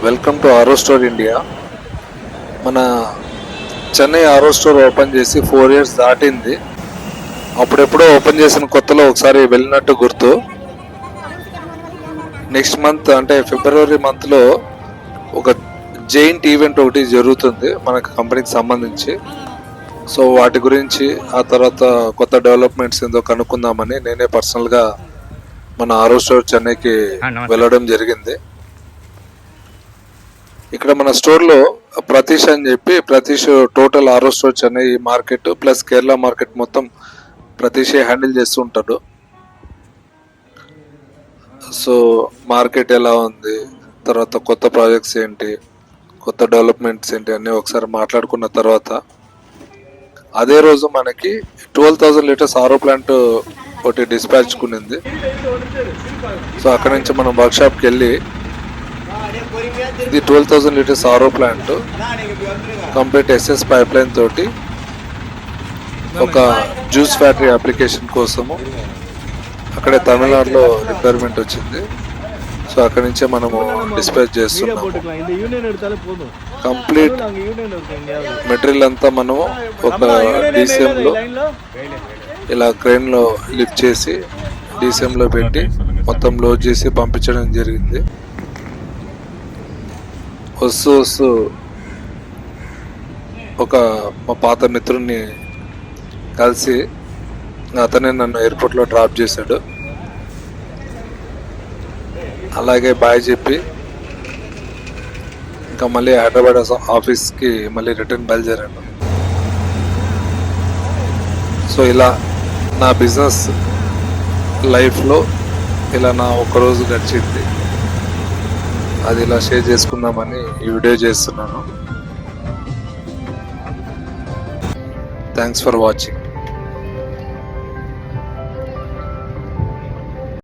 Welcome to ఆరో store India. మన చెన్నై ఆరో స్టోర్ ఓపెన్ చేసి 4 years దాటింది. అప్పుడెప్పుడో ఓపెన్ చేసిన కొత్తలో ఒకసారి వెళ్ళినట్టు గుర్తు. నెక్స్ట్ మంత్ అంటే ఫిబ్రవరి మంత్లో ఒక జైంట్ ఈవెంట్ ఒకటి జరుగుతుంది మనకి కంపెనీకి సంబంధించి. సో వాటి గురించి ఆ తర్వాత కొత్త డెవలప్మెంట్స్ ఏందో కనుక్కుందామని నేనే పర్సనల్గా మన ఆరో స్టోర్ చెన్నైకి వెళ్ళడం జరిగింది. ఇక్కడ మన స్టోర్లో ప్రతీష్ అని చెప్పి, ప్రతీష్ టోటల్ ఆరో store Chennai market plus Kerala market మొత్తం ప్రతీషే హ్యాండిల్ చేస్తూ ఉంటాడు. సో మార్కెట్ ఎలా ఉంది, తర్వాత కొత్త ప్రాజెక్ట్స్ ఏంటి, కొత్త డెవలప్మెంట్స్ ఏంటి అన్నీ ఒకసారి మాట్లాడుకున్న తర్వాత అదే రోజు మనకి 12,000 liters ఆరో ప్లాంట్ ఒకటి డిస్పాచ్ కునింది. సో అక్కడ నుంచి మనం వర్క్షాప్కి వెళ్ళి ఇది 12,000 liters RO plant complete SS pipeline తోటి ఒక జ్యూస్ ఫ్యాక్టరీ అప్లికేషన్ కోసము అక్కడే తమిళనాడులో రిక్వైర్మెంట్ వచ్చింది. సో అక్కడి నుంచే మనము డిస్పాచ్ చేస్తున్నాము. కంప్లీట్ మెటీరియల్ అంతా మనము ఒక డీసీఎంలో ఇలా క్రెయిన్లో లిఫ్ట్ చేసి డీసీఎంలో పెట్టి మొత్తం లోడ్ చేసి పంపించడం జరిగింది. వస్తూ ఒక మా పాత మిత్రుడిని కలిసి అతనే నన్ను ఎయిర్పోర్ట్లో డ్రాప్ చేశాడు. అలాగే బాయ్ చెప్పి ఇంకా మళ్ళీ హైదరాబాద్ ఆఫీస్కి మళ్ళీ రిటర్న్ బయలుదేరాను. సో ఇలా నా బిజినెస్ లైఫ్లో ఇలా నా ఒక్కరోజు గడిచింది. అది ఇలా షేర్ చేసుకుందామని ఈ వీడియో చేస్తున్నాను. Thanks for watching.